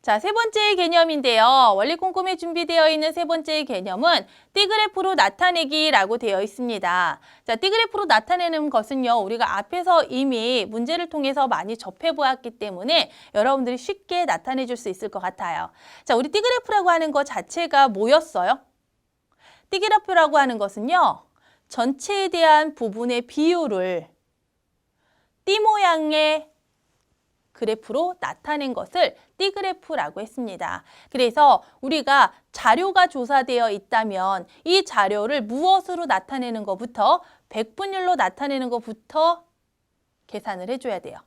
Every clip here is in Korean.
자, 세 번째 개념인데요. 원리 꼼꼼히 준비되어 있는 세 번째 개념은 D그래프로 나타내기라고 되어 있습니다. 자, D그래프로 나타내는 것은요. 우리가 앞에서 이미 문제를 통해서 많이 접해보았기 때문에 여러분들이 쉽게 나타내 줄 수 있을 것 같아요. 자, 우리 D그래프라고 하는 것 자체가 뭐였어요? D그래프라고 하는 것은요. 전체에 대한 부분의 비율을 D 모양의 그래프로 나타낸 것을 D그래프라고 했습니다. 그래서 우리가 자료가 조사되어 있다면 이 자료를 무엇으로 나타내는 것부터 백분율로 나타내는 것부터 계산을 해줘야 돼요.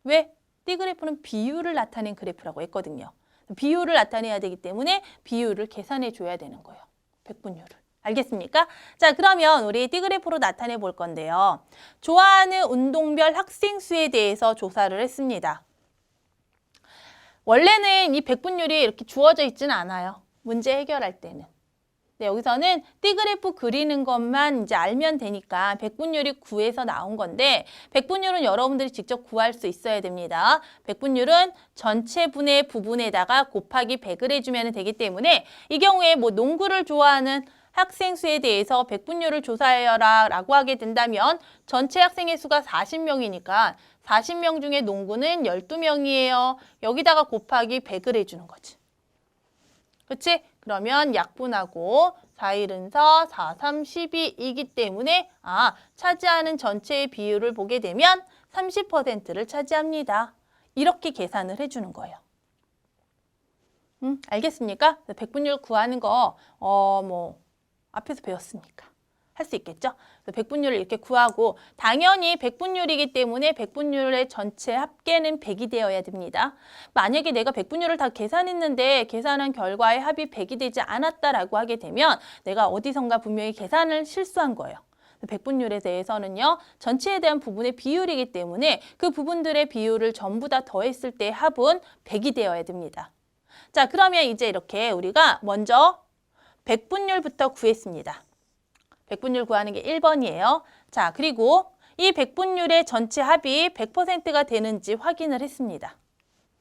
왜? D그래프는 비율을 나타낸 그래프라고 했거든요. 비율을 나타내야 되기 때문에 비율을 계산해 줘야 되는 거예요. 백분율을. 알겠습니까? 자, 그러면 우리 D그래프로 나타내 볼 건데요. 좋아하는 운동별 학생 수에 대해서 조사를 했습니다. 원래는 이 백분율이 이렇게 주어져 있지는 않아요. 문제 해결할 때는. 네, 여기서는 D그래프 그리는 것만 이제 알면 되니까 백분율이 구해서 나온 건데 백분율은 여러분들이 직접 구할 수 있어야 됩니다. 백분율은 전체 분의 부분에다가 곱하기 100을 해주면 되기 때문에 이 경우에 뭐 농구를 좋아하는 학생 수에 대해서 백분율을 조사해라 라고 하게 된다면 전체 학생의 수가 40명이니까 40명 중에 농구는 12명이에요. 여기다가 곱하기 100을 해주는 거지. 그치? 그러면 약분하고 4, 1은 4, 4, 3, 12이기 때문에 차지하는 전체의 비율을 보게 되면 30%를 차지합니다. 이렇게 계산을 해주는 거예요. 알겠습니까? 백분율 구하는 거 앞에서 배웠으니까 할 수 있겠죠? 백분율을 이렇게 구하고 당연히 백분율이기 때문에 백분율의 전체 합계는 100이 되어야 됩니다. 만약에 내가 백분율을 다 계산했는데 계산한 결과에 합이 100이 되지 않았다라고 하게 되면 내가 어디선가 분명히 계산을 실수한 거예요. 백분율에 대해서는요. 전체에 대한 부분의 비율이기 때문에 그 부분들의 비율을 전부 다 더했을 때 합은 100이 되어야 됩니다. 자, 그러면 이제 이렇게 우리가 먼저 백분율부터 구했습니다. 백분율 구하는 게 1번이에요. 자, 그리고 이 백분율의 전체 합이 100%가 되는지 확인을 했습니다.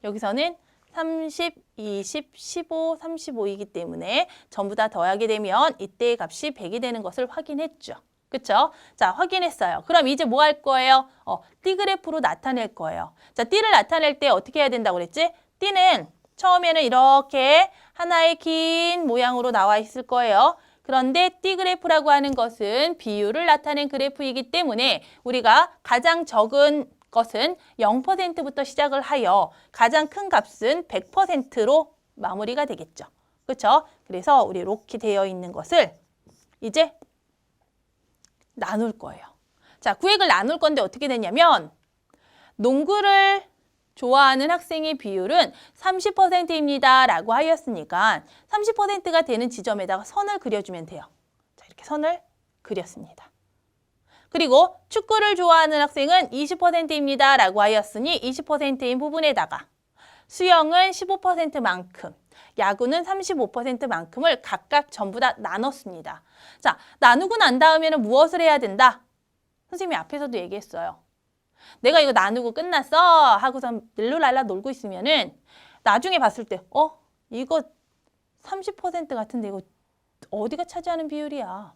여기서는 30, 20, 15, 35이기 때문에 전부 다 더하게 되면 이때의 값이 100이 되는 것을 확인했죠. 그쵸? 자, 확인했어요. 그럼 이제 뭐 할 거예요? D그래프로 나타낼 거예요. 자, D를 나타낼 때 어떻게 해야 된다고 그랬지? D는 처음에는 이렇게 하나의 긴 모양으로 나와 있을 거예요. 그런데 D그래프라고 하는 것은 비율을 나타낸 그래프이기 때문에 우리가 가장 적은 것은 0%부터 시작을 하여 가장 큰 값은 100%로 마무리가 되겠죠. 그렇죠? 그래서 우리 이렇게 되어 있는 것을 이제 나눌 거예요. 자, 구획을 나눌 건데 어떻게 되냐면 농구를 좋아하는 학생의 비율은 30%입니다. 라고 하였으니까 30%가 되는 지점에다가 선을 그려주면 돼요. 자, 이렇게 선을 그렸습니다. 그리고 축구를 좋아하는 학생은 20%입니다. 라고 하였으니 20%인 부분에다가 수영은 15%만큼, 야구는 35%만큼을 각각 전부 다 나눴습니다. 자, 나누고 난 다음에는 무엇을 해야 된다? 선생님이 앞에서도 얘기했어요. 내가 이거 나누고 끝났어 하고서 릴루랄라 놀고 있으면은 나중에 봤을 때 이거 30% 같은데 이거 어디가 차지하는 비율이야?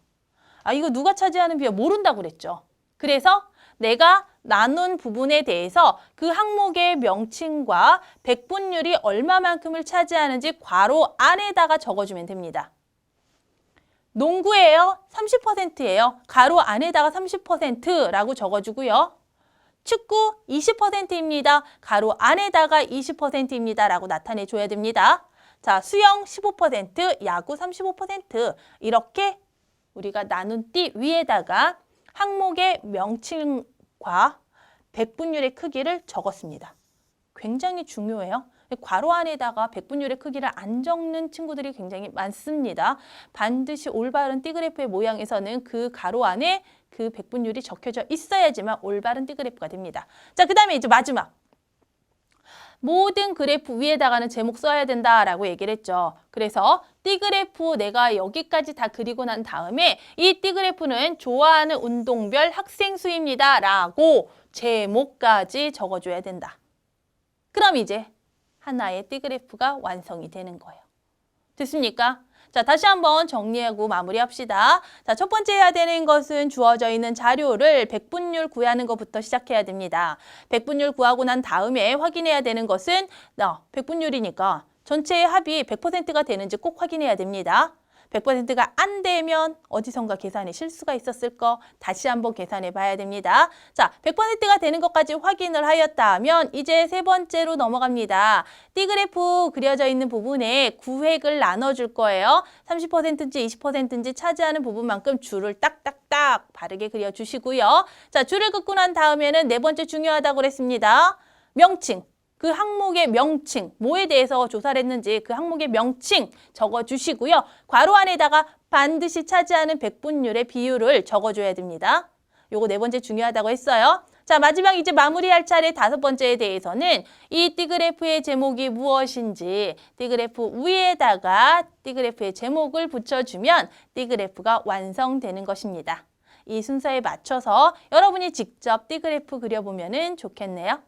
이거 누가 차지하는 비율 모른다고 그랬죠. 그래서 내가 나눈 부분에 대해서 그 항목의 명칭과 백분율이 얼마만큼을 차지하는지 괄호 안에다가 적어주면 됩니다. 농구예요. 30%예요. 괄호 안에다가 30%라고 적어주고요. 축구 20%입니다. 가로 안에다가 20%입니다. 라고 나타내줘야 됩니다. 자, 수영 15%, 야구 35% 이렇게 우리가 나눈 띠 위에다가 항목의 명칭과 백분율의 크기를 적었습니다. 굉장히 중요해요. 괄호 안에다가 백분율의 크기를 안 적는 친구들이 굉장히 많습니다. 반드시 올바른 D그래프의 모양에서는 그 괄호 안에 그 백분율이 적혀져 있어야지만 올바른 D그래프가 됩니다. 자, 그 다음에 이제 마지막. 모든 그래프 위에다가는 제목 써야 된다라고 얘기를 했죠. 그래서 D그래프 내가 여기까지 다 그리고 난 다음에 이 D그래프는 좋아하는 운동별 학생 수입니다. 라고 제목까지 적어줘야 된다. 그럼 이제 하나의 띠그래프가 완성이 되는 거예요. 됐습니까? 자, 다시 한번 정리하고 마무리합시다. 자, 첫 번째 해야 되는 것은 주어져 있는 자료를 백분율 구하는 것부터 시작해야 됩니다. 백분율 구하고 난 다음에 확인해야 되는 것은 백분율이니까 전체의 합이 100%가 되는지 꼭 확인해야 됩니다. 100%가 안 되면 어디선가 계산에 실수가 있었을 거 다시 한번 계산해 봐야 됩니다. 자, 100%가 되는 것까지 확인을 하였다 하면 이제 세 번째로 넘어갑니다. 띠그래프 그려져 있는 부분에 구획을 나눠줄 거예요. 30%인지 20%인지 차지하는 부분만큼 줄을 딱딱딱 바르게 그려주시고요. 자, 줄을 긋고 난 다음에는 네 번째 중요하다고 그랬습니다. 명칭. 그 항목의 명칭, 뭐에 대해서 조사를 했는지 그 항목의 명칭 적어주시고요. 괄호 안에다가 반드시 차지하는 백분율의 비율을 적어줘야 됩니다. 요거 네 번째 중요하다고 했어요. 자, 마지막 이제 마무리할 차례 다섯 번째에 대해서는 이 띠그래프의 제목이 무엇인지 띠그래프 위에다가 띠그래프의 제목을 붙여주면 띠그래프가 완성되는 것입니다. 이 순서에 맞춰서 여러분이 직접 띠그래프 그려보면 좋겠네요.